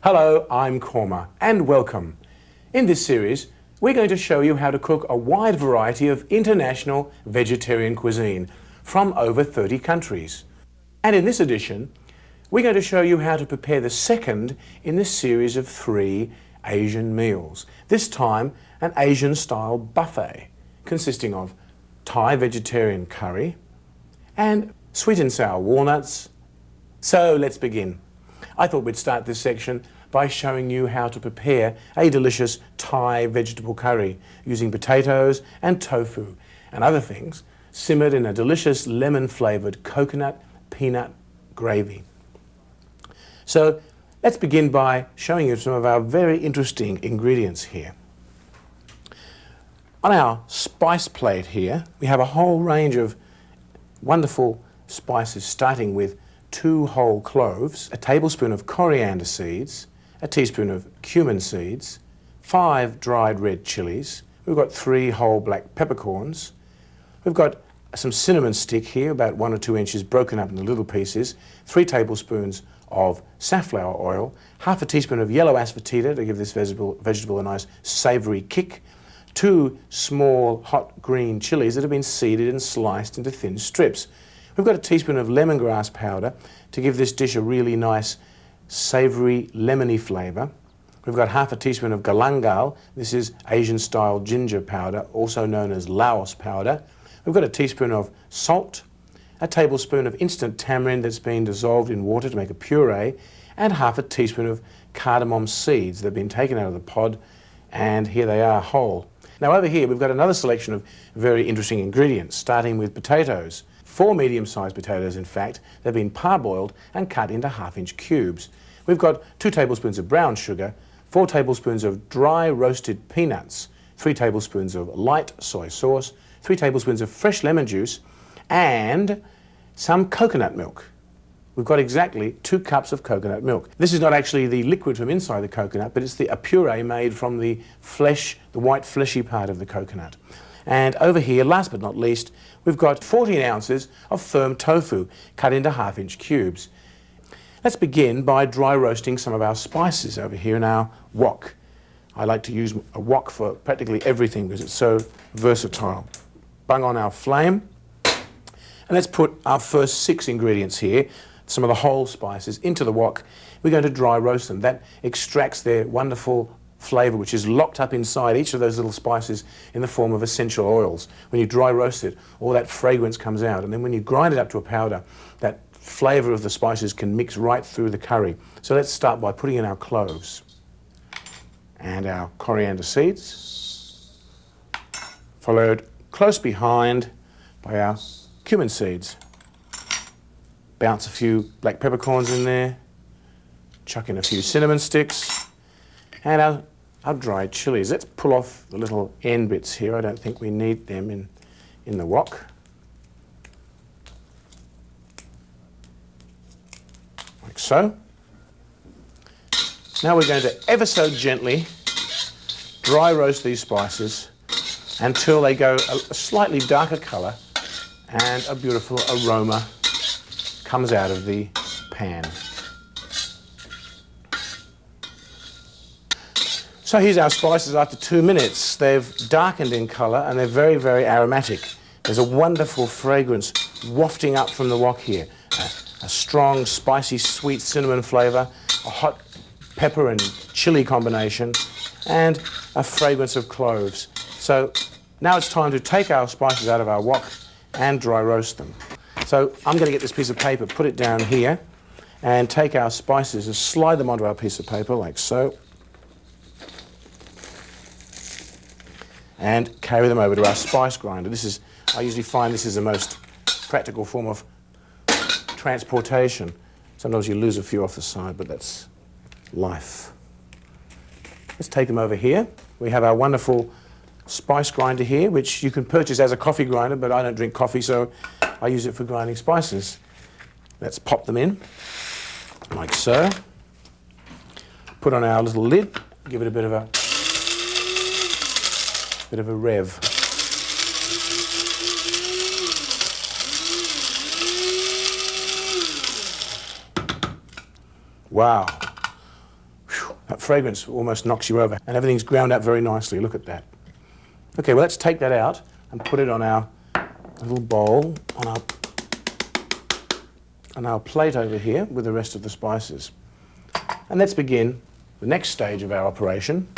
Hello, I'm Kurma and welcome. In this series, we're going to show you how to cook a wide variety of international vegetarian cuisine from over 30 countries. And in this edition, we're going to show you how to prepare the second in this series of 3 Asian meals. This time, an Asian-style buffet consisting of Thai vegetarian curry and sweet and sour walnuts. So let's begin. I thought we'd start this section by showing you how to prepare a delicious Thai vegetable curry using potatoes and tofu and other things simmered in a delicious lemon-flavoured coconut peanut gravy. So let's begin by showing you some of our very interesting ingredients here. On our spice plate here, we have a whole range of wonderful spices, starting with 2 whole cloves, a tablespoon of coriander seeds, a teaspoon of cumin seeds, 5 dried red chilies. We've got 3 whole black peppercorns. We've got some cinnamon stick here, about 1 or 2 inches, broken up into little pieces, 3 tablespoons of safflower oil, half a teaspoon of yellow asafoetida to give this vegetable a nice savoury kick, 2 small hot green chilies that have been seeded and sliced into thin strips. We've got a teaspoon of lemongrass powder to give this dish a really nice savoury lemony flavour. We've got half a teaspoon of galangal. This is Asian-style ginger powder, also known as Laos powder. We've got a teaspoon of salt, a tablespoon of instant tamarind that's been dissolved in water to make a puree, and half a teaspoon of cardamom seeds that have been taken out of the pod, and here they are whole. Now over here we've got another selection of very interesting ingredients, starting with potatoes. 4 medium-sized potatoes, in fact. They've been parboiled and cut into half-inch cubes. We've got 2 tablespoons of brown sugar, 4 tablespoons of dry roasted peanuts, 3 tablespoons of light soy sauce, 3 tablespoons of fresh lemon juice, and some coconut milk. We've got exactly 2 cups of coconut milk. This is not actually the liquid from inside the coconut, but it's a puree made from the flesh, the white fleshy part of the coconut. And over here, last but not least, we've got 14 ounces of firm tofu cut into half-inch cubes. Let's begin by dry roasting some of our spices over here in our wok. I like to use a wok for practically everything because it's so versatile. Bung on our flame, and let's put our first 6 ingredients here, some of the whole spices, into the wok. We're going to dry roast them. That extracts their wonderful flavour, which is locked up inside each of those little spices in the form of essential oils. When you dry roast it, all that fragrance comes out, and then when you grind it up to a powder, that flavour of the spices can mix right through the curry. So let's start by putting in our cloves and our coriander seeds, followed close behind by our cumin seeds. Bounce a few black peppercorns in there, chuck in a few cinnamon sticks, and our dried chilies. Let's pull off the little end bits here. I don't think we need them in the wok. Like so. Now we're going to ever so gently dry roast these spices until they go a slightly darker colour and a beautiful aroma comes out of the pan. So here's our spices after 2 minutes. They've darkened in colour and they're very, very aromatic. There's a wonderful fragrance wafting up from the wok here. A strong, spicy, sweet cinnamon flavour, a hot pepper and chilli combination, and a fragrance of cloves. So now it's time to take our spices out of our wok and dry roast them. So I'm going to get this piece of paper, put it down here, and take our spices and slide them onto our piece of paper like so, and carry them over to our spice grinder. I usually find this is the most practical form of transportation. Sometimes you lose a few off the side, but that's life. Let's take them over here. We have our wonderful spice grinder here, which you can purchase as a coffee grinder, but I don't drink coffee, so I use it for grinding spices. Let's pop them in, like so. Put on our little lid, give it a bit of a rev. Wow. Whew. That fragrance almost knocks you over, and everything's ground up very nicely. Look at that. Okay, well, let's take that out and put it on our little bowl, on our plate over here with the rest of the spices. And let's begin the next stage of our operation,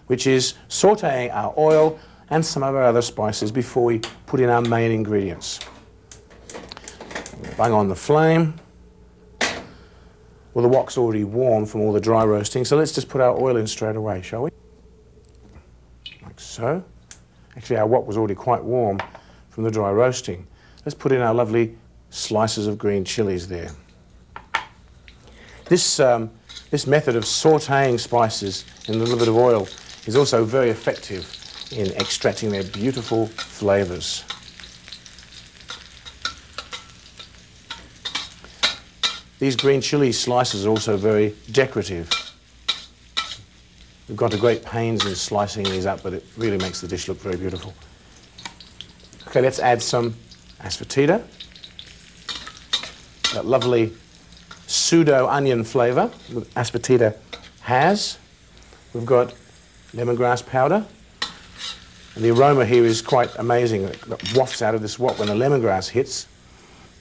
which is sautéing our oil and some of our other spices before we put in our main ingredients. Bung on the flame. Well, the wok's already warm from all the dry roasting, so let's just put our oil in straight away, shall we? Like so. Actually, our wok was already quite warm from the dry roasting. Let's put in our lovely slices of green chilies there. This method of sautéing spices in a little bit of oil is also very effective in extracting their beautiful flavours. These green chili slices are also very decorative. We've gone to great pains in slicing these up, but it really makes the dish look very beautiful. Okay, let's add some asafoetida, that lovely pseudo onion flavour that asafoetida has. We've got lemongrass powder, and the aroma here is quite amazing. It wafts out of this wok when the lemongrass hits.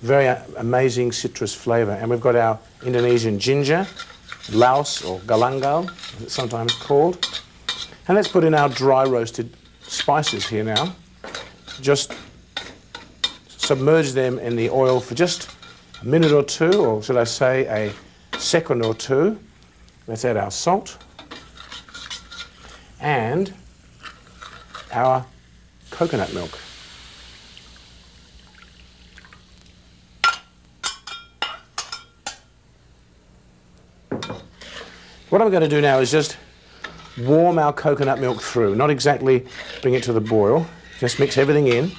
Very amazing citrus flavour. And we've got our Indonesian ginger, laos or galangal, as it's sometimes called. And let's put in our dry roasted spices here now. Just submerge them in the oil for just a minute or two, or should I say a second or two. Let's add our salt and our coconut milk. What I'm going to do now is just warm our coconut milk through, not exactly bring it to the boil, just mix everything in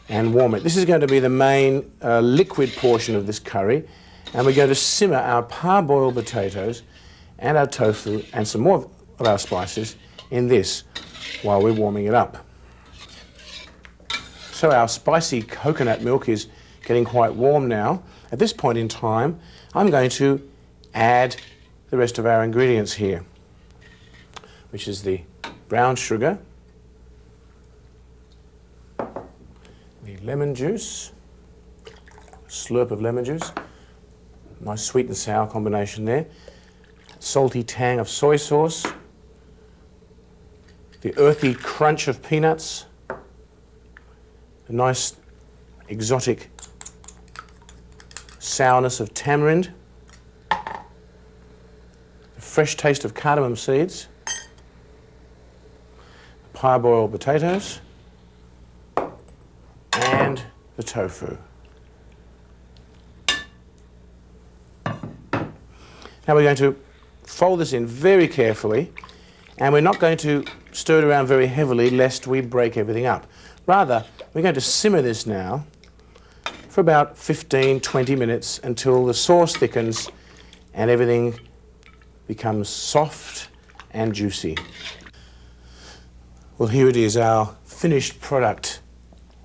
and warm it. This is going to be the main liquid portion of this curry, and we're going to simmer our parboiled potatoes and our tofu and some more of our spices in this while we're warming it up. So our spicy coconut milk is getting quite warm now. At this point in time, I'm going to add the rest of our ingredients here, which is the brown sugar, the lemon juice, slurp of lemon juice, nice sweet and sour combination there, salty tang of soy sauce, the earthy crunch of peanuts, a nice exotic sourness of tamarind, fresh taste of cardamom seeds, parboiled potatoes, and the tofu. Now we're going to fold this in very carefully, and we're not going to stir it around very heavily lest we break everything up. Rather, we're going to simmer this now for about 15-20 minutes until the sauce thickens and everything becomes soft and juicy. Well, here it is, our finished product.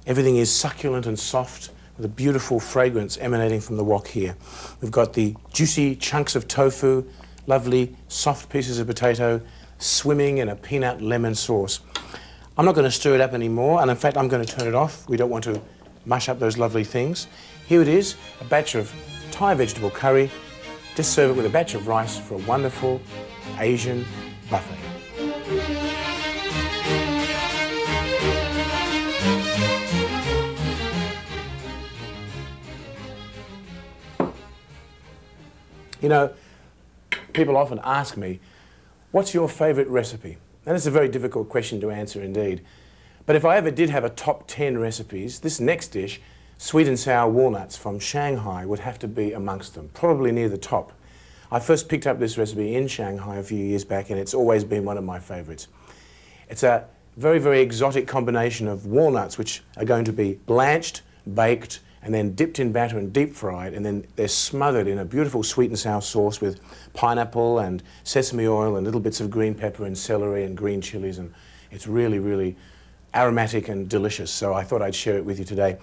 Everything is succulent and soft with a beautiful fragrance emanating from the wok here. We've got the juicy chunks of tofu, lovely soft pieces of potato, swimming in a peanut lemon sauce. I'm not going to stir it up anymore, and in fact I'm going to turn it off. We don't want to mush up those lovely things. Here it is, a batch of Thai vegetable curry. Just serve it with a batch of rice for a wonderful Asian buffet. You know, people often ask me, what's your favourite recipe? And it's a very difficult question to answer indeed. But if I ever did have a top 10 recipes, this next dish, sweet and sour walnuts from Shanghai, would have to be amongst them, probably near the top. I first picked up this recipe in Shanghai a few years back, and it's always been one of my favourites. It's a very, very exotic combination of walnuts, which are going to be blanched, baked, and then dipped in batter and deep fried, and then they're smothered in a beautiful sweet and sour sauce with pineapple and sesame oil and little bits of green pepper and celery and green chilies, and it's really, really aromatic and delicious, so I thought I'd share it with you today.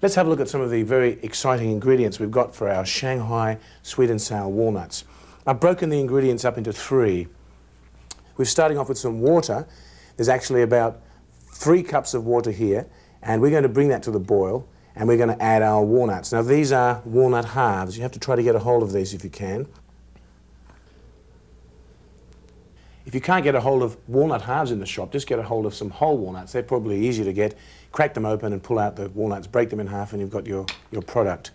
Let's have a look at some of the very exciting ingredients we've got for our Shanghai sweet and sour walnuts. I've broken the ingredients up into three. We're starting off with some water. There's actually about 3 cups of water here, and we're going to bring that to the boil, and we're going to add our walnuts. Now these are walnut halves. You have to try to get a hold of these if you can. If you can't get a hold of walnut halves in the shop, just get a hold of some whole walnuts. They're probably easier to get. Crack them open and pull out the walnuts, break them in half, and you've got your product.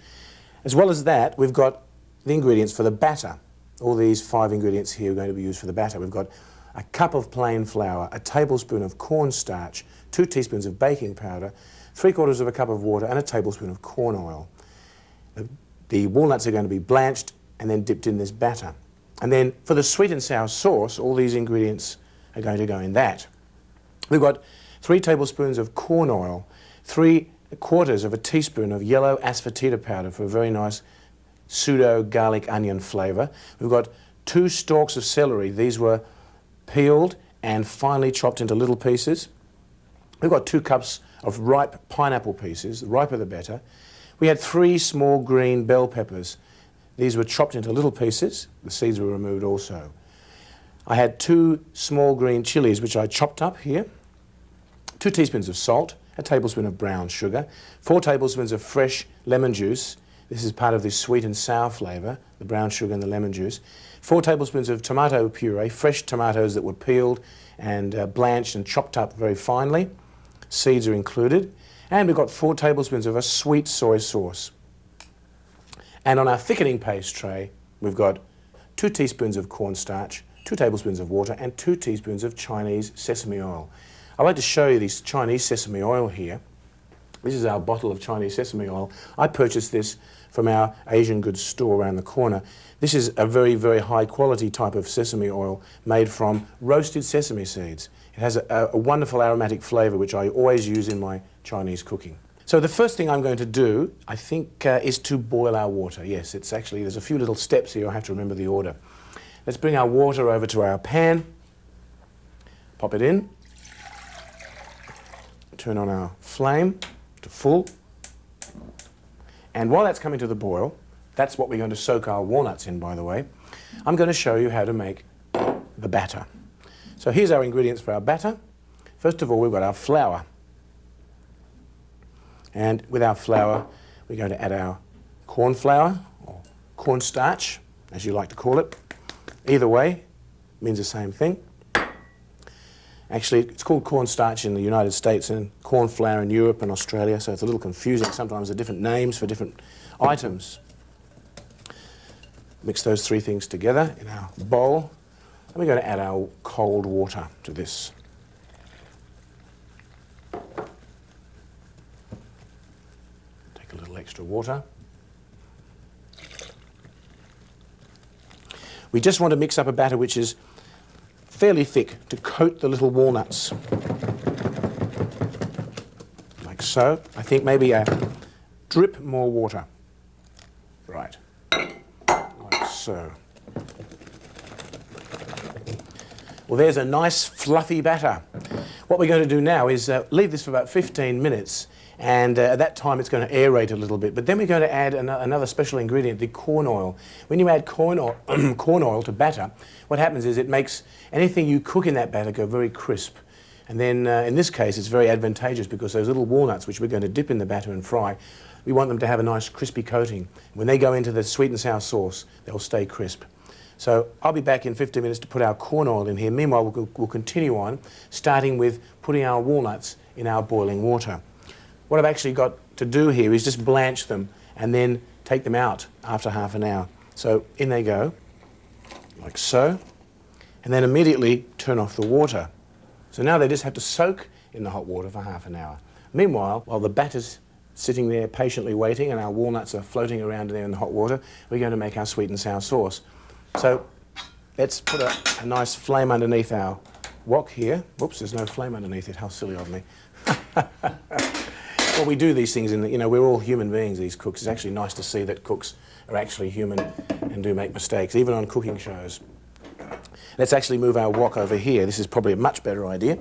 As well as that, we've got the ingredients for the batter. All these 5 ingredients here are going to be used for the batter. We've got a cup of plain flour, a tablespoon of cornstarch, 2 teaspoons of baking powder, 3/4 of a cup of water, and a tablespoon of corn oil. The walnuts are going to be blanched and then dipped in this batter. And then for the sweet and sour sauce, all these ingredients are going to go in that. We've got 3 tablespoons of corn oil, 3/4 of a teaspoon of yellow asafoetida powder for a very nice pseudo garlic onion flavour. We've got 2 stalks of celery. These were peeled and finely chopped into little pieces. We've got 2 cups of ripe pineapple pieces, the riper the better. We had 3 small green bell peppers. These were chopped into little pieces. The seeds were removed also. I had 2 small green chilies, which I chopped up here. 2 teaspoons of salt, a tablespoon of brown sugar, 4 tablespoons of fresh lemon juice. This is part of this sweet and sour flavour, the brown sugar and the lemon juice. 4 tablespoons of tomato puree, fresh tomatoes that were peeled and blanched and chopped up very finely. Seeds are included. And we've got 4 tablespoons of a sweet soy sauce. And on our thickening paste tray, we've got 2 teaspoons of cornstarch, 2 tablespoons of water, and 2 teaspoons of Chinese sesame oil. I'd like to show you this Chinese sesame oil here. This is our bottle of Chinese sesame oil. I purchased this from our Asian goods store around the corner. This is a very, very high quality type of sesame oil made from roasted sesame seeds. It has a wonderful aromatic flavour which I always use in my Chinese cooking. So the first thing I'm going to do, I think, is to boil our water. Yes, it's actually, there's a few little steps here. I have to remember the order. Let's bring our water over to our pan. Pop it in. Turn on our flame to full. And while that's coming to the boil, that's what we're going to soak our walnuts in, by the way. I'm going to show you how to make the batter. So here's our ingredients for our batter. First of all, we've got our flour. And with our flour, we're going to add our corn flour, or cornstarch, as you like to call it. Either way, means the same thing. Actually, it's called cornstarch in the United States and corn flour in Europe and Australia, so it's a little confusing. Sometimes there are different names for different items. Mix those 3 things together in our bowl, and we're going to add our cold water to this. Take a little extra water. We just want to mix up a batter which is fairly thick to coat the little walnuts. Like so. I think maybe a drip more water. Right. Like so. Well, there's a nice fluffy batter. What we're going to do now is leave this for about 15 minutes, and at that time it's going to aerate a little bit. But then we're going to add another special ingredient, the corn oil. When you add corn oil to batter, what happens is it makes anything you cook in that batter go very crisp. And then in this case it's very advantageous because those little walnuts, which we're going to dip in the batter and fry, we want them to have a nice crispy coating. When they go into the sweet and sour sauce, they'll stay crisp. So I'll be back in 15 minutes to put our corn oil in here. Meanwhile, we'll continue on, starting with putting our walnuts in our boiling water. What I've actually got to do here is just blanch them and then take them out after half an hour. So in they go, like so, and then immediately turn off the water. So now they just have to soak in the hot water for half an hour. Meanwhile, while the batter's sitting there patiently waiting and our walnuts are floating around there in the hot water, we're going to make our sweet and sour sauce. So let's put a nice flame underneath our wok here. Whoops, there's no flame underneath it. How silly of me. Well, we do these things we're all human beings, these cooks. It's actually nice to see that cooks are actually human and do make mistakes, even on cooking shows. Let's actually move our wok over here. This is probably a much better idea.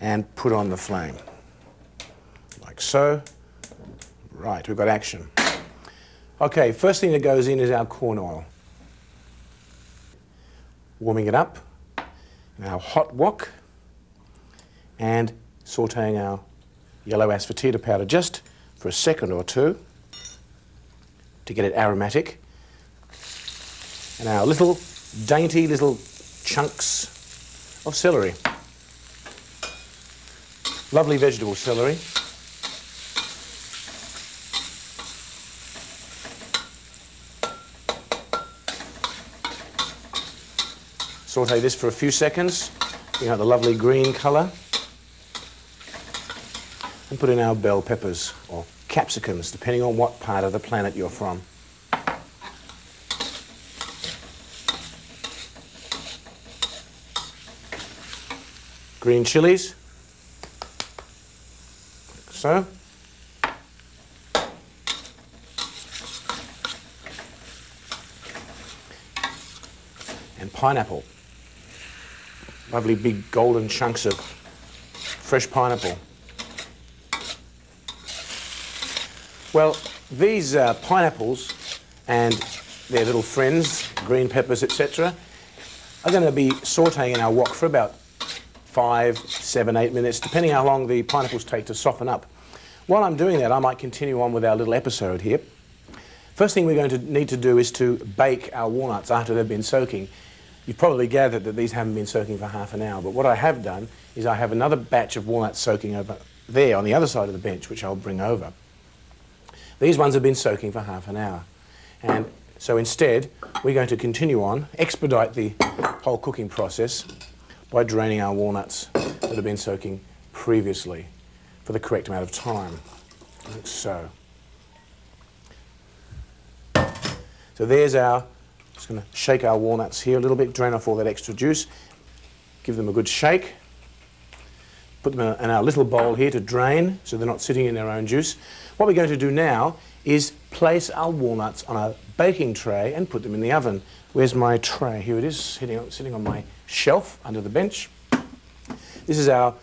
And put on the flame. Like so. Right, we've got action. Okay, first thing that goes in is our corn oil. warming it up in our hot wok and sautéing our yellow asafoetida powder just for a second or two to get it aromatic. And our little dainty little chunks of celery. Lovely vegetable celery. Sauté this for a few seconds, bring out the lovely green colour, and put in our bell peppers, or capsicums, depending on what part of the planet you're from. Green chilies, like so. And pineapple. Lovely big golden chunks of fresh pineapple. Well, these pineapples and their little friends, green peppers, etc., are going to be sautéing in our wok for about 5, 7, 8 minutes, depending how long the pineapples take to soften up. While I'm doing that, I might continue on with our little episode here. First thing we're going to need to do is to bake our walnuts after they've been soaking. You've probably gathered that these haven't been soaking for half an hour, but what I have done is I have another batch of walnuts soaking over there on the other side of the bench, which I'll bring over. These ones have been soaking for half an hour. And so instead, we're going to continue on, expedite the whole cooking process by draining our walnuts that have been soaking previously for the correct amount of time, like so. So there's our, just going to shake our walnuts here a little bit, drain off all that extra juice, give them a good shake, put them in our little bowl here to drain so they're not sitting in their own juice. What we're going to do now is place our walnuts on a baking tray and put them in the oven. Where's my tray? Here it is, sitting on my shelf under the bench. This is our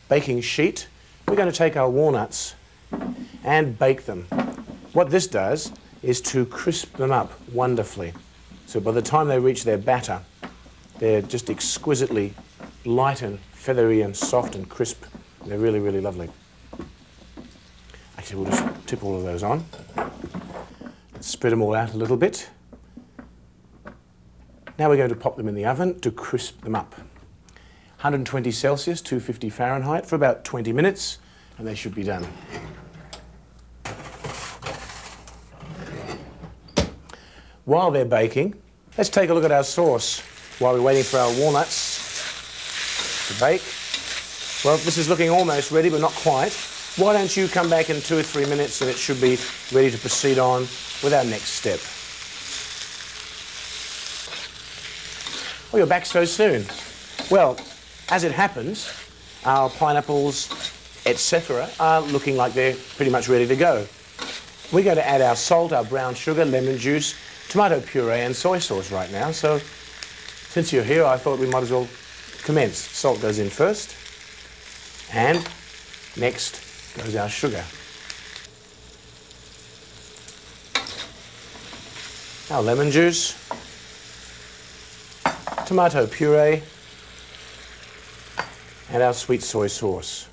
baking sheet. We're going to take our walnuts and bake them. What this does is to crisp them up wonderfully. So by the time they reach their batter, they're just exquisitely light and feathery and soft and crisp. They're really, really lovely. Actually, we'll just tip all of those on. Spread them all out a little bit. Now we're going to pop them in the oven to crisp them up. 120 Celsius, 250 Fahrenheit for about 20 minutes, and they should be done. While they're baking, let's take a look at our sauce while we're waiting for our walnuts to bake. Well, this is looking almost ready, but not quite. Why don't you come back in 2 or 3 minutes and it should be ready to proceed on with our next step. Oh, you're back so soon. Well, as it happens, our pineapples, etc., are looking like they're pretty much ready to go. We're going to add our salt, our brown sugar, lemon juice, tomato puree and soy sauce right now. So since you're here, I thought we might as well commence. Salt goes in first, and next goes our sugar. Our lemon juice, tomato puree, and our sweet soy sauce,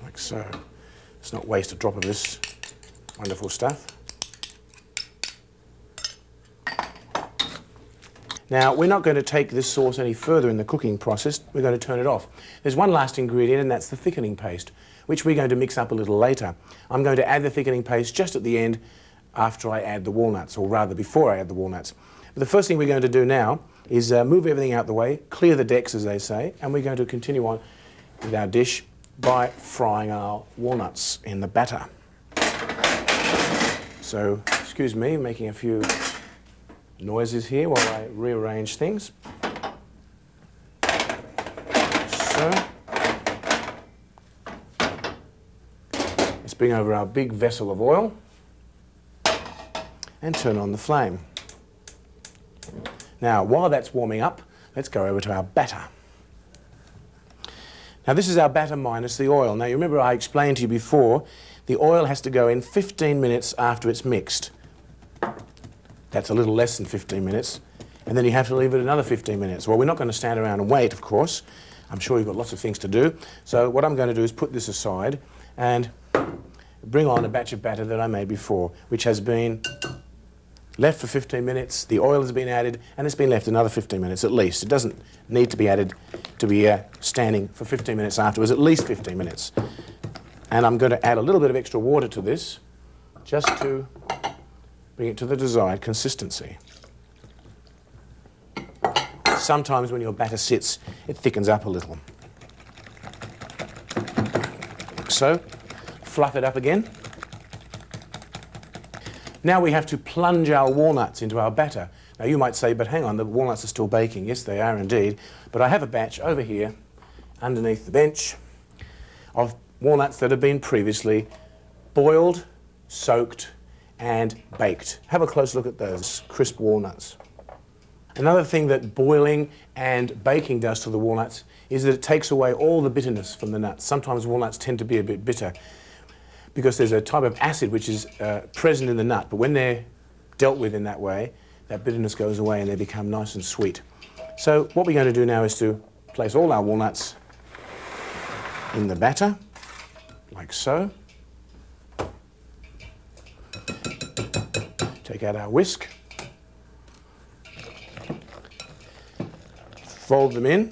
like so. Let's not waste a drop of this wonderful stuff. Now, we're not going to take this sauce any further in the cooking process. We're going to turn it off. There's one last ingredient, and that's the thickening paste, which we're going to mix up a little later. I'm going to add the thickening paste just at the end after I add the walnuts, or rather before I add the walnuts. But the first thing we're going to do now is move everything out the way, clear the decks, as they say, and we're going to continue on with our dish by frying our walnuts in the batter. So, excuse me, making a few noises here while I rearrange things. So, let's bring over our big vessel of oil and turn on the flame. Now, while that's warming up, let's go over to our batter. Now, this is our batter minus the oil. Now, you remember I explained to you before, the oil has to go in 15 minutes after it's mixed. That's a little less than 15 minutes. and then you have to leave it another 15 minutes. Well, we're not going to stand around and wait, of course. I'm sure you've got lots of things to do. So what I'm going to do is put this aside and bring on a batch of batter that I made before, which has been left for 15 minutes, the oil has been added, and it's been left another 15 minutes at least. It doesn't need to be added to be standing for 15 minutes afterwards, at least 15 minutes. And I'm going to add a little bit of extra water to this, just to bring it to the desired consistency. Sometimes when your batter sits, it thickens up a little. So, fluff it up again. Now we have to plunge our walnuts into our batter. Now you might say, but hang on, the walnuts are still baking. Yes, they are indeed. But I have a batch over here, underneath the bench, of walnuts that have been previously boiled, soaked, and baked. Have a close look at those crisp walnuts. Another thing that boiling and baking does to the walnuts is that it takes away all the bitterness from the nuts. Sometimes walnuts tend to be a bit bitter because there's a type of acid which is present in the nut, but when they're dealt with in that way, that bitterness goes away and they become nice and sweet. So what we're going to do now is to place all our walnuts in the batter, like so. Take out our whisk. Fold them in,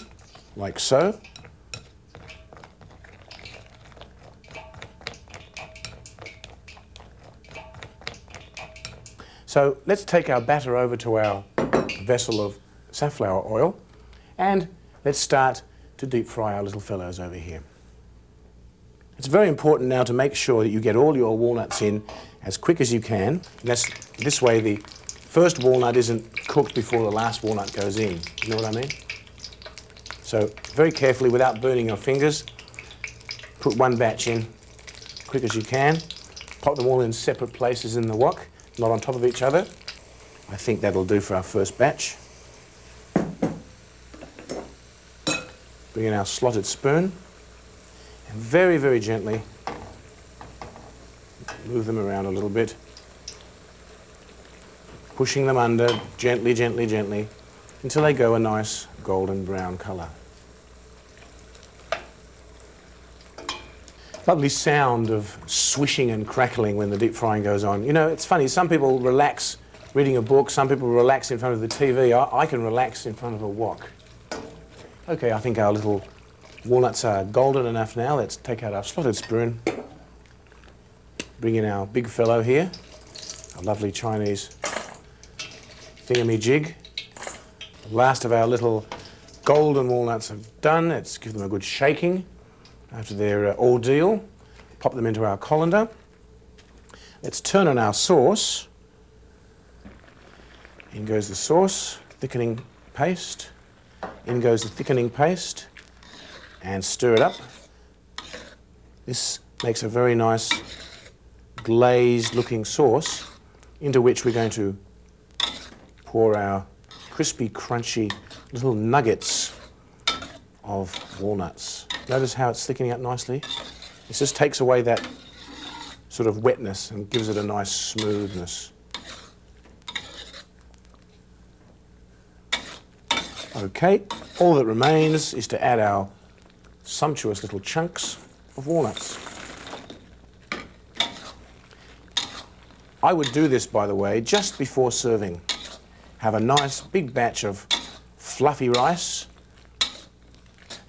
like so. So let's take our batter over to our vessel of safflower oil and let's start to deep fry our little fellows over here. It's very important now to make sure that you get all your walnuts in as quick as you can. And this way the first walnut isn't cooked before the last walnut goes in. You know what I mean? So very carefully, without burning your fingers, put one batch in quick as you can. Pop them all in separate places in the wok, not on top of each other. I think that'll do for our first batch. Bring in our slotted spoon and very, very gently move them around a little bit, pushing them under gently, gently, gently until they go a nice golden brown colour. Lovely sound of swishing and crackling when the deep frying goes on. You know, it's funny, some people relax reading a book, some people relax in front of the TV. I can relax in front of a wok. Okay, I think our little walnuts are golden enough now. Let's take out our slotted spoon, bring in our big fellow here, a lovely Chinese thingamajig. The last of our little golden walnuts are done. Let's give them a good shaking after their ordeal. Pop them into our colander. Let's turn on our sauce. In goes the sauce, thickening paste. In goes the thickening paste. And stir it up. This makes a very nice glazed looking sauce into which we're going to pour our crispy, crunchy little nuggets of walnuts. Notice how it's thickening up nicely? This just takes away that sort of wetness and gives it a nice smoothness. Okay, all that remains is to add our sumptuous little chunks of walnuts. I would do this, by the way, just before serving. Have a nice big batch of fluffy rice.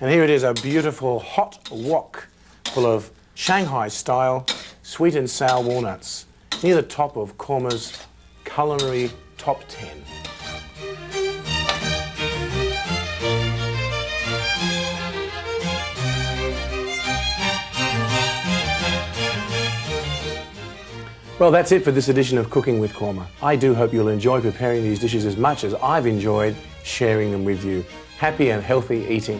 And here it is, a beautiful hot wok full of Shanghai-style sweet and sour walnuts near the top of Kurma's culinary top 10. Well, that's it for this edition of Cooking with Kurma. I do hope you'll enjoy preparing these dishes as much as I've enjoyed sharing them with you. Happy and healthy eating.